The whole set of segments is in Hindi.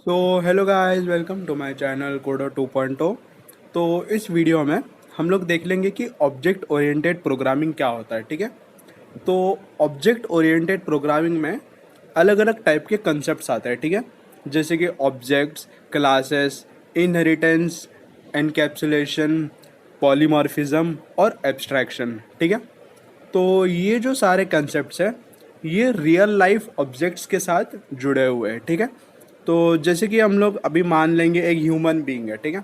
So hello guys, welcome to my channel coder 2.0। तो इस वीडियो में हम लोग देख लेंगे कि ऑब्जेक्ट ओरिएंटेड प्रोग्रामिंग क्या होता है। ठीक है, तो ऑब्जेक्ट ओरिएंटेड प्रोग्रामिंग में अलग अलग टाइप के कंसेप्ट्स आते हैं। ठीक है, जैसे कि objects, classes, inheritance, encapsulation, polymorphism और एब्स्ट्रैक्शन। ठीक है, तो ये जो सारे कंसेप्ट्स हैं ये रियल लाइफ ऑब्जेक्ट्स के साथ जुड़े हुए हैं। ठीक है, तो जैसे कि हम लोग अभी मान लेंगे एक ह्यूमन बीइंग है। ठीक है,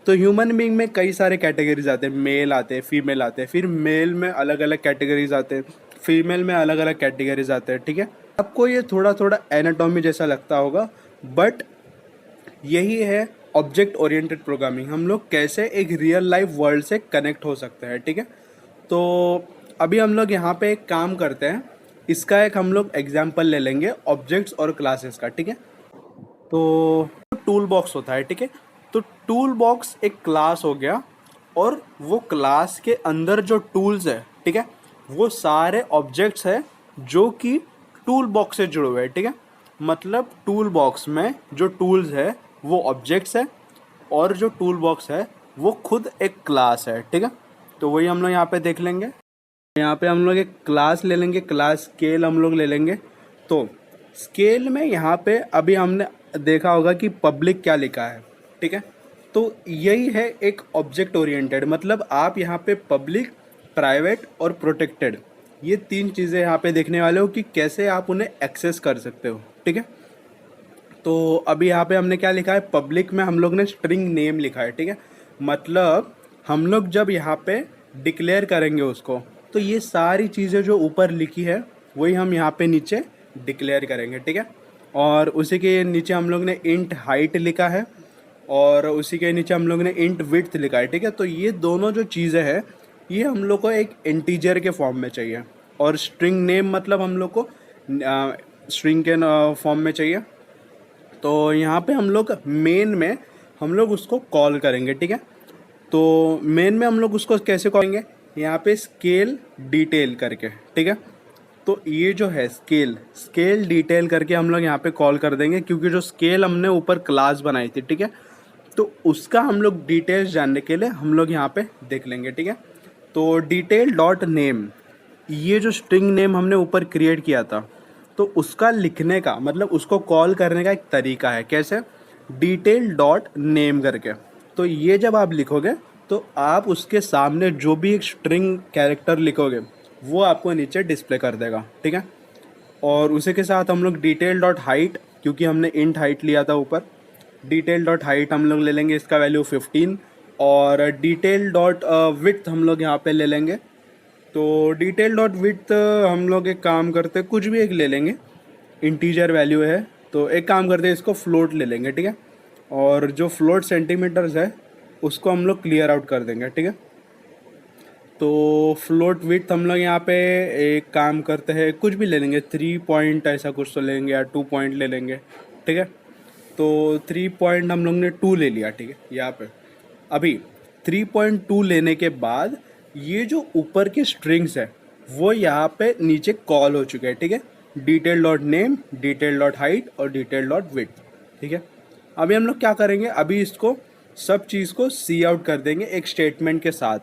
तो ह्यूमन बीइंग में कई सारे कैटेगरीज आते हैं, मेल आते हैं, फीमेल आते हैं, फिर मेल में अलग अलग कैटेगरीज आते हैं, फीमेल में अलग अलग कैटेगरीज आते हैं। ठीक है, आपको ये थोड़ा थोड़ा एनाटॉमी जैसा लगता होगा, बट यही है ऑब्जेक्ट ओरिएंटेड प्रोग्रामिंग। हम लोग कैसे एक रियल लाइफ वर्ल्ड से कनेक्ट हो सकते हैं। ठीक है, तो अभी हम लोग यहाँ पे एक काम करते हैं, इसका एक हम लोग एग्जाम्पल ले लेंगे ऑब्जेक्ट्स और क्लासेस का। ठीक है, तो टूल बॉक्स होता है। ठीक है, तो टूल बॉक्स एक क्लास हो गया, और वो क्लास के अंदर जो टूल्स है, ठीक है, वो सारे ऑब्जेक्ट्स है जो कि टूल बॉक्स से जुड़े हुए हैं। ठीक है, मतलब टूल बॉक्स में जो टूल्स है वो ऑब्जेक्ट्स है, और जो टूल बॉक्स है वो खुद एक क्लास है। ठीक है, तो वही हम लोग यहाँ पे देख लेंगे। यहाँ पे हम लोग एक क्लास ले लेंगे, क्लास स्केल हम लोग ले लेंगे। तो स्केल में यहाँ पे अभी हमने देखा होगा कि पब्लिक क्या लिखा है। ठीक है, तो यही है एक ऑब्जेक्ट ओरिएंटेड, मतलब आप यहाँ पे पब्लिक, प्राइवेट और प्रोटेक्टेड, ये तीन चीज़ें यहाँ पे देखने वाले हो कि कैसे आप उन्हें एक्सेस कर सकते हो। ठीक है, तो अभी यहाँ पे हमने क्या लिखा है, पब्लिक में हम लोग ने स्ट्रिंग नेम लिखा है। ठीक है, मतलब हम लोग जब यहाँ पे डिक्लेयर करेंगे उसको, तो ये सारी चीज़ें जो ऊपर लिखी है वही हम यहाँ पे नीचे डिक्लेयर करेंगे। ठीक है, और उसी के नीचे हम लोग ने इंट हाइट लिखा है, और उसी के नीचे हम लोग ने इंट विड्थ लिखा है। ठीक है, तो ये दोनों जो चीज़ें हैं ये हम लोग को एक इंटीजर के फॉर्म में चाहिए, और स्ट्रिंग नेम मतलब हम लोग को स्ट्रिंग के फॉर्म में चाहिए। तो यहाँ पे हम लोग मेन में हम लोग उसको कॉल करेंगे। ठीक है, तो मेन में हम लोग उसको कैसे करेंगे, यहाँ पे स्केल डिटेल करके। ठीक है, तो ये जो है स्केल स्केल डिटेल करके हम लोग यहाँ पे कॉल कर देंगे, क्योंकि जो स्केल हमने ऊपर क्लास बनाई थी, ठीक है, तो उसका हम लोग डिटेल्स जानने के लिए हम लोग यहाँ पे देख लेंगे। ठीक है, तो डिटेल डॉट नेम, ये जो स्ट्रिंग नेम हमने ऊपर क्रिएट किया था, तो उसका लिखने का मतलब उसको कॉल करने का एक तरीका है, कैसे, डिटेल डॉट नेम करके। तो ये जब आप लिखोगे तो आप उसके सामने जो भी एक स्ट्रिंग कैरेक्टर लिखोगे वो आपको नीचे डिस्प्ले कर देगा। ठीक है, और उसी के साथ हम लोग डिटेल डॉट हाइट, क्योंकि हमने इंट हाइट लिया था ऊपर, डिटेल डॉट हाइट हम लोग ले लेंगे, इसका वैल्यू 15, और डिटेल डॉट विड्थ हम लोग यहाँ पे ले लेंगे। तो डिटेल डॉट विड्थ हम लोग एक काम करते हैं, कुछ भी एक ले लेंगे, इंटीजर वैल्यू है, तो एक काम करते हैं इसको फ्लोट ले लेंगे। ठीक है, और जो फ्लोट सेंटीमीटर्स है उसको हम लोग क्लियर आउट कर देंगे। ठीक है, तो फ्लोट विड्थ हम लोग यहाँ पे एक काम करते हैं, कुछ भी ले लेंगे, 3 पॉइंट ऐसा कुछ तो लेंगे, या 2 पॉइंट ले लेंगे। ठीक है, तो 3 पॉइंट हम लोग ने 2 ले लिया। ठीक है, यहाँ पे अभी 3.2 लेने के बाद ये जो ऊपर के स्ट्रिंग्स है वो यहाँ पे नीचे कॉल हो चुके हैं। ठीक है, detail dot name, detail dot height और डिटेल डॉट विड्थ। ठीक है, अभी हम लोग क्या करेंगे, अभी इसको सब चीज़ को सी आउट कर देंगे एक स्टेटमेंट के साथ,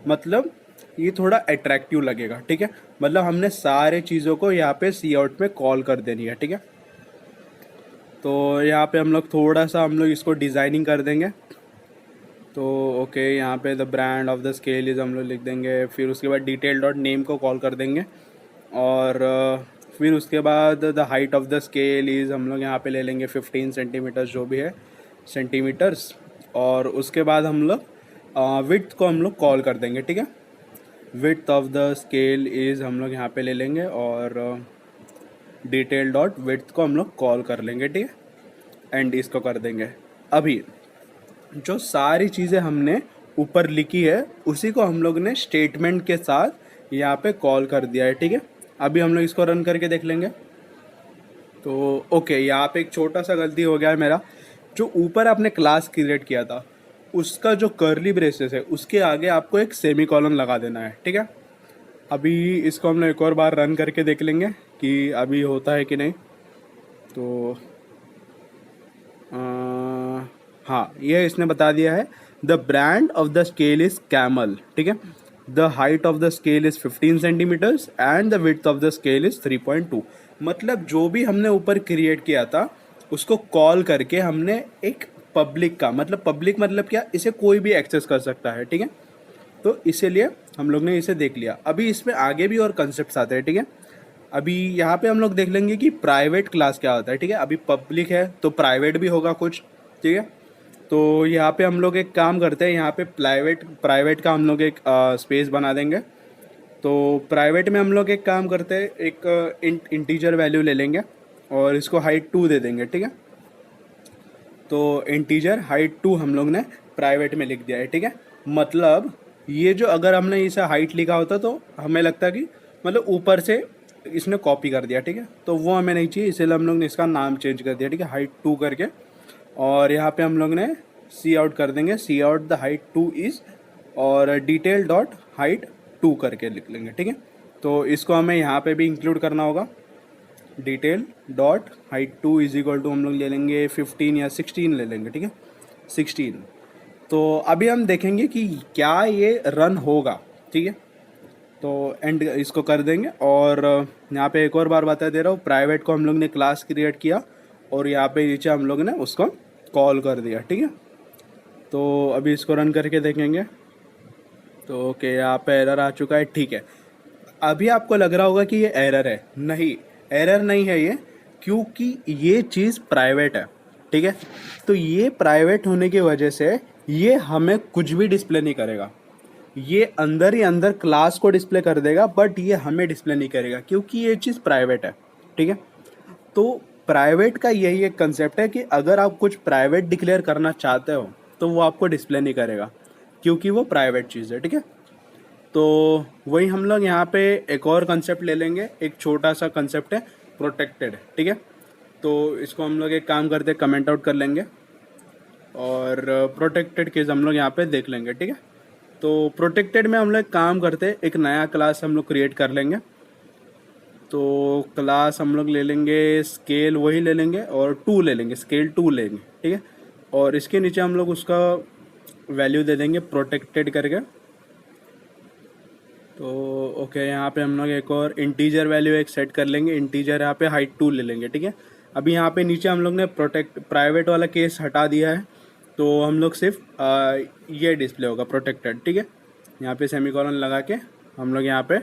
मतलब ये थोड़ा अट्रैक्टिव लगेगा। ठीक है, मतलब हमने सारे चीज़ों को यहाँ पे सी आउट में कॉल कर देनी है। ठीक है, तो यहाँ पे हम लोग थोड़ा सा हम लोग इसको डिज़ाइनिंग कर देंगे। तो ओके, यहाँ पे the brand of the scale is हम लोग लिख देंगे, फिर उसके बाद डिटेल डॉट नेम को कॉल कर देंगे, और फिर उसके बाद the height of the scale is हम लोग यहाँ पे ले लेंगे 15 सेंटीमीटर्स, जो भी है सेंटीमीटर्स, और उसके बाद हम लोग विड्थ को हम लोग कॉल कर देंगे। ठीक है, width of the scale is हम लोग यहाँ पे ले लेंगे, और डिटेल डॉट विड्थ को हम लोग कॉल कर लेंगे। ठीक है, एंड इसको कर देंगे। अभी जो सारी चीज़ें हमने ऊपर लिखी है उसी को हम लोग ने स्टेटमेंट के साथ यहाँ पे कॉल कर दिया है। ठीक है, अभी हम लोग इसको रन करके देख लेंगे। तो ओके, यहाँ पे एक छोटा सा गलती हो गया है मेरा, जो ऊपर आपने क्लास क्रिएट किया था उसका जो कर्ली ब्रेसेस है उसके आगे आपको एक सेमी कॉलन लगा देना है। ठीक है, अभी इसको हम लोग एक और बार रन करके देख लेंगे कि अभी होता है कि नहीं। तो हाँ, ये इसने बता दिया है the brand of the scale is Camel, ठीक है। The height of the scale is 15 centimetres and the width of the scale is 3.2। मतलब जो भी हमने ऊपर क्रिएट किया था उसको कॉल करके हमने एक पब्लिक का, मतलब पब्लिक मतलब क्या, इसे कोई भी एक्सेस कर सकता है, ठीक है। तो इसीलिए हम लोग ने इसे देख लिया। अभी इसमें आगे भी और कंसेप्ट आते हैं, ठीक है। अभी यहाँ पे हम लोग देख लेंगे कि प्राइवेट क्लास क्या होता है, ठीक है। अभी पब्लिक है तो प्राइवेट भी होगा कुछ, ठीक है। तो यहाँ पे हम लोग एक काम करते हैं, यहाँ पे प्राइवेट प्राइवेट का हम लोग एक स्पेस बना देंगे। तो प्राइवेट में हम लोग एक काम करते हैं, एक इंटीजर वैल्यू ले लेंगे और इसको हाइट 2 दे देंगे, ठीक है। तो इंटीजर हाइट 2 हम लोग ने प्राइवेट में लिख दिया है, ठीक है। मतलब ये जो अगर हमने इसे हाइट लिखा होता तो हमें लगता कि मतलब ऊपर से इसने कॉपी कर दिया, ठीक है। तो वो हमें नहीं चाहिए, इसीलिए हम लोग ने इसका नाम चेंज कर दिया, ठीक है, हाइट 2 करके। और यहाँ पे हम लोग ने सी आउट कर देंगे, सी आउट द हाइट 2 इज़, और डिटेल डॉट हाइट 2 करके लिख लेंगे, ठीक है। तो इसको हमें यहाँ पे भी इंक्लूड करना होगा। Detail dot height 2 is equal to हम लोग ले लेंगे 15 या 16 ले लेंगे, ठीक है, 16। तो अभी हम देखेंगे कि क्या ये रन होगा, ठीक है। तो एंड इसको कर देंगे। और यहाँ पे एक और बार बता दे रहा हूँ, प्राइवेट को हम लोग ने क्लास क्रिएट किया और यहाँ पे नीचे हम लोग ने उसको कॉल कर दिया, ठीक है। तो अभी इसको रन करके देखेंगे तो ओके, यहाँ पे एरर आ चुका है, ठीक है। अभी आपको लग रहा होगा कि ये एरर है, नहीं, एरर नहीं है ये, क्योंकि ये चीज़ प्राइवेट है, ठीक है। तो ये प्राइवेट होने की वजह से ये हमें कुछ भी डिस्प्ले नहीं करेगा, ये अंदर ही अंदर क्लास को डिस्प्ले कर देगा, बट ये हमें डिस्प्ले नहीं करेगा क्योंकि ये चीज़ प्राइवेट है, ठीक है। तो प्राइवेट का यही एक कंसेप्ट है कि अगर आप कुछ प्राइवेट डिक्लेयर करना चाहते हो तो वो आपको डिस्प्ले नहीं करेगा क्योंकि वो प्राइवेट चीज़ है, ठीक है। तो वही हम लोग यहाँ पे एक और कंसेप्ट ले लेंगे, एक छोटा सा कंसेप्ट है प्रोटेक्टेड, ठीक है। तो इसको हम लोग एक काम करते कमेंट आउट कर लेंगे और प्रोटेक्टेड केस हम लोग यहाँ पे देख लेंगे, ठीक है। तो प्रोटेक्टेड में हम लोग काम करते एक नया क्लास हम लोग क्रिएट कर लेंगे। तो क्लास हम लोग ले लेंगे स्केल, वही ले लेंगे और 2 ले लेंगे, स्केल 2 लेंगे, ठीक है। और इसके नीचे हम लोग उसका वैल्यू दे देंगे प्रोटेक्टेड करके। तो ओके, यहाँ पे हम लोग एक और इंटीजर वैल्यू एक सेट कर लेंगे, इंटीजर यहाँ पे हाइट 2 ले लेंगे, ठीक है। अभी यहाँ पे नीचे हम लोग ने प्राइवेट वाला केस हटा दिया है, तो हम लोग सिर्फ ये डिस्प्ले होगा प्रोटेक्टेड, ठीक है। यहाँ पे सेमीकोलन लगा के हम लोग यहाँ पे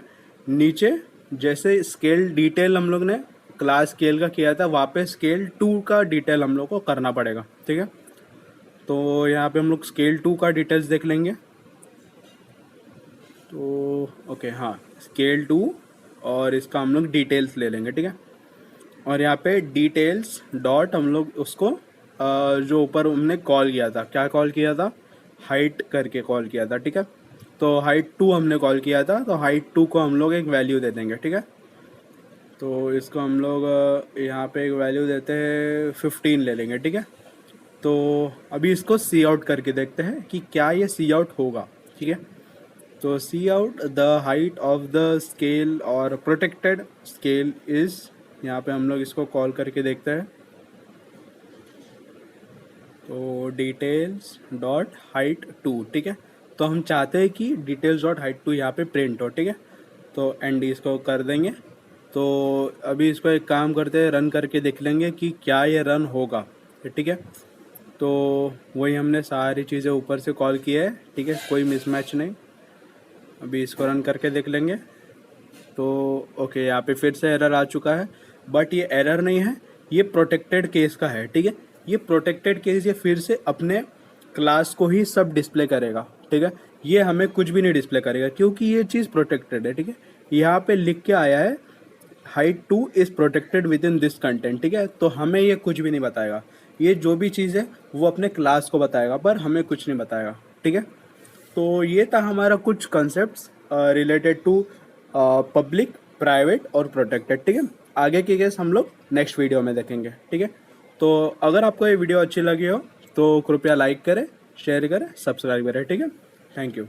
नीचे जैसे स्केल डिटेल हम लोग ने क्लास स्केल का किया था, वहाँ पे स्केल 2 का डिटेल हम लोग को करना पड़ेगा, ठीक है। तो यहाँ पे हम लोग स्केल 2 का डिटेल्स देख लेंगे। तो ओके, हाँ, स्केल 2 और इसका हम लोग डिटेल्स ले लेंगे, ठीक है। और यहाँ पे डिटेल्स डॉट हम लोग उसको जो ऊपर हमने कॉल किया था, क्या कॉल किया था, हाइट करके कॉल किया था, ठीक है। तो हाइट 2 हमने कॉल किया था, तो हाइट 2 को हम लोग एक वैल्यू दे देंगे, ठीक है। तो इसको हम लोग यहाँ पे एक वैल्यू देते हैं 15 ले लेंगे, ठीक है। तो अभी इसको सी आउट करके देखते हैं कि क्या ये सी आउट होगा, ठीक है। तो see out the height of the scale और प्रोटेक्टेड स्केल इज़, यहाँ पे हम लोग इसको कॉल करके देखते हैं। तो डिटेल्स डॉट हाइट 2, ठीक है। तो हम चाहते हैं कि डिटेल्स डॉट हाइट 2 यहाँ पे प्रिंट हो, ठीक है। तो एंड इसको कर देंगे। तो अभी इसको एक काम करते हैं, रन करके देख लेंगे कि क्या ये रन होगा, ठीक है। तो वही हमने सारी चीज़ें ऊपर से कॉल की है, ठीक है, कोई मिसमैच नहीं। अभी इसको रन करके देख लेंगे। तो ओके, यहाँ पे फिर से एरर आ चुका है, बट ये एरर नहीं है, ये प्रोटेक्टेड केस का है, ठीक है। ये प्रोटेक्टेड केस ये फिर से अपने क्लास को ही सब डिस्प्ले करेगा, ठीक है। ये हमें कुछ भी नहीं डिस्प्ले करेगा क्योंकि ये चीज़ प्रोटेक्टेड है, ठीक है। यहाँ पे लिख के आया है height 2 is protected with in this content, ठीक है। तो हमें ये कुछ भी नहीं बताएगा, ये जो भी चीज़ है वो अपने क्लास को बताएगा पर हमें कुछ नहीं बताएगा, ठीक है। तो ये था हमारा कुछ concepts related to public, private और प्रोटेक्टेड, ठीक है। आगे की केस हम लोग नेक्स्ट वीडियो में देखेंगे, ठीक है। तो अगर आपको ये वीडियो अच्छी लगी हो तो कृपया लाइक करें, शेयर करें, सब्सक्राइब करें, ठीक है। Thank you.